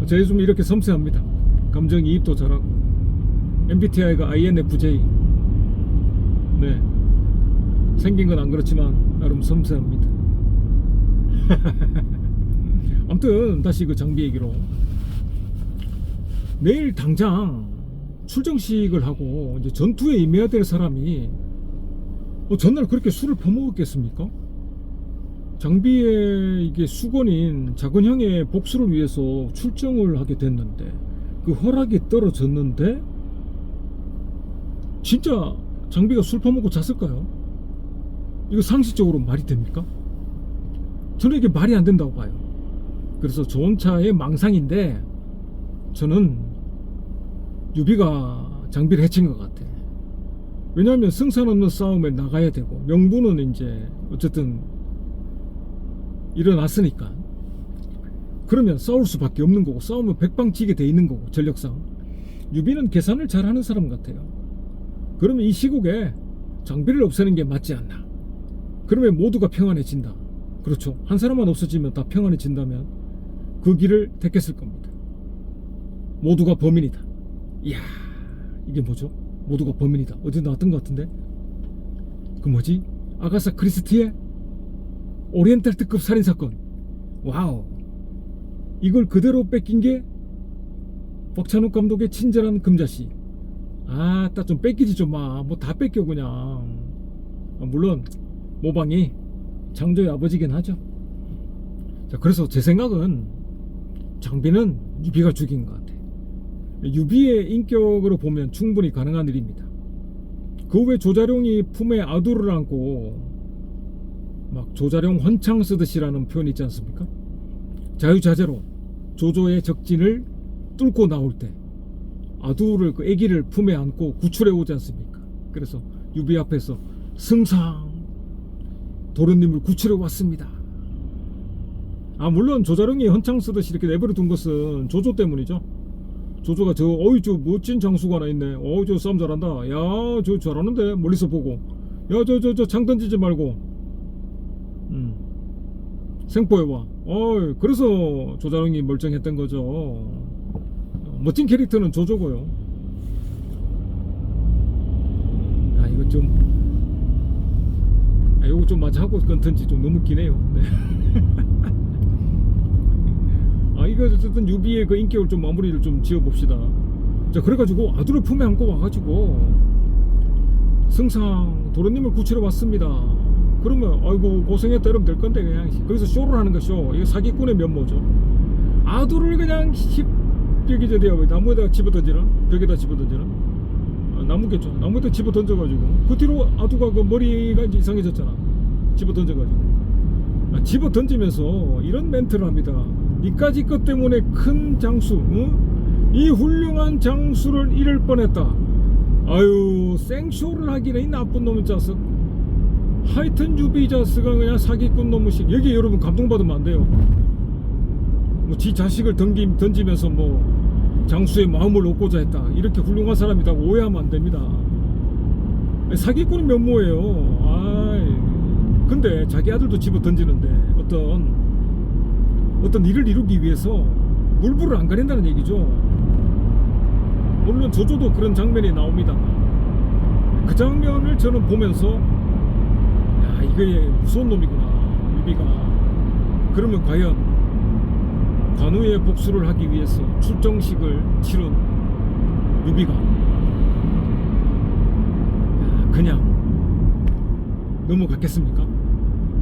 Speaker 1: 저 요즘 이렇게 섬세합니다. 감정이입도 잘하고. MBTI가 INFJ. 네. 생긴 건 안 그렇지만 나름 섬세합니다. 아무튼 다시 그 장비 얘기로 내일 당장 출정식을 하고 이제 전투에 임해야 될 사람이 전날 그렇게 술을 퍼먹었겠습니까? 장비의 이게 수건인 작은 형의 복수를 위해서 출정을 하게 됐는데 그 허락이 떨어졌는데 진짜 장비가 술 퍼먹고 잤을까요? 이거 상식적으로 말이 됩니까? 저는 이게 말이 안 된다고 봐요. 그래서 좋은 차의 망상인데 저는 유비가 장비를 해친 것 같아. 왜냐하면 승산 없는 싸움에 나가야 되고 명분은 이제 어쨌든 일어났으니까 그러면 싸울 수밖에 없는 거고 싸우면 백방지게 돼 있는 거고 전력상 유비는 계산을 잘하는 사람 같아요. 그러면 이 시국에 장비를 없애는 게 맞지 않나. 그러면 모두가 평안해진다. 그렇죠. 한 사람만 없어지면 다 평안해진다면 그 길을 택했을 겁니다. 모두가 범인이다. 이야, 이게 뭐죠? 모두가 범인이다. 어디 나왔던 것 같은데? 그 뭐지? 아가사 크리스티의 오리엔탈 특급 살인사건. 와우. 이걸 그대로 뺏긴 게 박찬욱 감독의 친절한 금자씨. 딱 좀 뺏기지 좀 마. 뭐 다 뺏겨 그냥. 물론 모방이 창조의 아버지긴 하죠. 자, 그래서 제 생각은 장비는 유비가 죽인 것 같아. 유비의 인격으로 보면 충분히 가능한 일입니다. 그 후에 조자룡이 품에 아두를 안고 막 조자룡 헌창 쓰듯이라는 표현이 있지 않습니까? 자유자재로 조조의 적진을 뚫고 나올 때 아두를 그 아기를 품에 안고 구출해 오지 않습니까? 그래서 유비 앞에서 승상 도련님을 구출해 왔습니다. 물론 조자룡이 헌창 쓰듯이 이렇게 내버려 둔 것은 조조 때문이죠. 조조가 저 멋진 장수가 하나 있네. 저 싸움 잘한다. 야, 저 잘하는데. 멀리서 보고 야, 저 창 던지지 말고 생포해와. 그래서 조자룡이 멀쩡했던 거죠. 멋진 캐릭터는 조조고요. 이거 좀 마저 하고 끊든지. 좀 너무 기네요. 네. 이거 어쨌든 유비의 그 인격을 좀 마무리를 좀 지어봅시다. 자, 그래가지고 아들을 품에 안고 와가지고 승상 도련님을 구치러 왔습니다. 그러면 아이고 고생했다 이러면 될 건데 그냥 거기서 쇼를 하는 거 쇼. 이게 사기꾼의 면모죠. 아들을 그냥 벽이 저대요 나무에다가 집어던지나 벽에다 집어던지나 나무겠죠. 나무에다 집어던져가지고 그 뒤로 아두가 그 머리가 이제 이상해졌잖아. 집어던져가지고 집어던지면서 이런 멘트를 합니다. 니까지 것 때문에 큰 장수 이 훌륭한 장수를 잃을 뻔했다. 아유 생쇼를 하기는 이 나쁜 놈의 자식. 하여튼 유비 자식은 그냥 사기꾼 놈의식. 여기 여러분 감동받으면 안 돼요. 뭐 지 자식을 던지면서 뭐 장수의 마음을 얻고자 했다 이렇게 훌륭한 사람이다 오해하면 안 됩니다. 사기꾼이 면모예요. 아이, 근데 자기 아들도 집어 던지는데 어떤 일을 이루기 위해서 물불을 안 가린다는 얘기죠. 물론 저조도 그런 장면이 나옵니다만 그 장면을 저는 보면서 야 이게 무서운 놈이구나 유비가. 그러면 과연 관우의 복수를 하기 위해서 출정식을 치른 유비가 그냥 넘어갔겠습니까?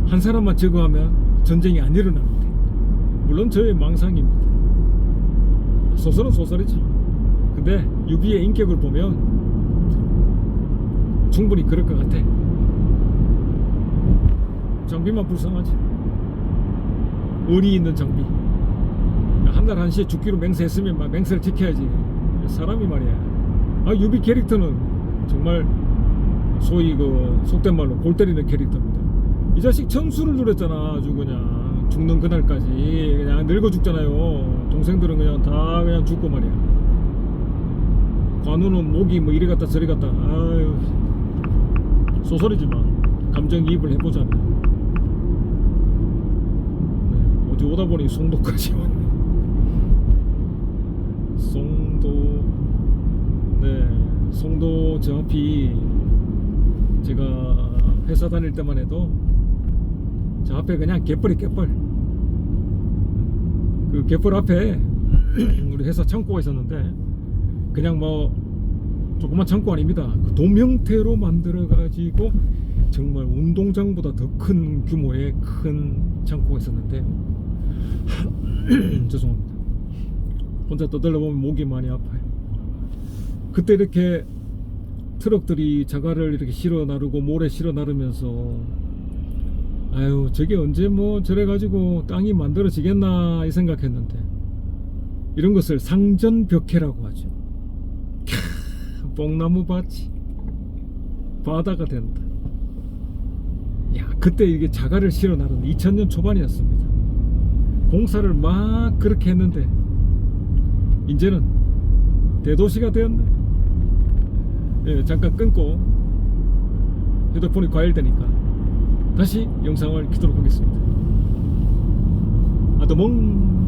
Speaker 1: 한 사람만 제거하면 전쟁이 안 일어납니다. 물론 저의 망상입니다. 소설은 소설이지. 근데 유비의 인격을 보면 충분히 그럴 것 같아. 장비만 불쌍하지. 의리 있는 장비. 한날 한시에 죽기로 맹세했으면 막 맹세를 지켜야지. 사람이 말이야. 유비 캐릭터는 정말 소위 그 속된 말로 골 때리는 캐릭터입니다. 이 자식 천수를 누렸잖아. 아주 그냥 죽는 그날까지 그냥 늙어 죽잖아요. 동생들은 그냥 다 그냥 죽고 말이야. 관우는 목이 뭐 이리 갔다 저리 갔다. 아유 소설이지만 감정이입을 해보자면 어디 오다 보니 송도까지 왔네. 송도 저 앞이 제가 회사 다닐 때만 해도 저 앞에 그냥 갯벌이 갯벌. 그 갯벌 앞에 우리 회사 창고가 있었는데 그냥 뭐 조그만 창고 아닙니다. 그 돔 형태로 만들어 가지고 정말 운동장보다 더 큰 규모의 큰 창고가 있었는데 죄송합니다. 혼자 떠들어보면 목이 많이 아파요. 그때 이렇게 트럭들이 자갈을 이렇게 실어 나르고 모래 실어 나르면서 아유 저게 언제 뭐 저래가지고 땅이 만들어지겠나 이 생각했는데 이런 것을 상전벽해라고 하죠. 뽕나무 밭이 바다가 된다. 야 그때 이게 자갈을 실어 나르는 2000년 초반이었습니다. 공사를 막 그렇게 했는데 이제는 대도시가 되었네. 예, 잠깐 끊고 휴대폰이 과열되니까 다시 영상을 켜도록 하겠습니다. 아도몽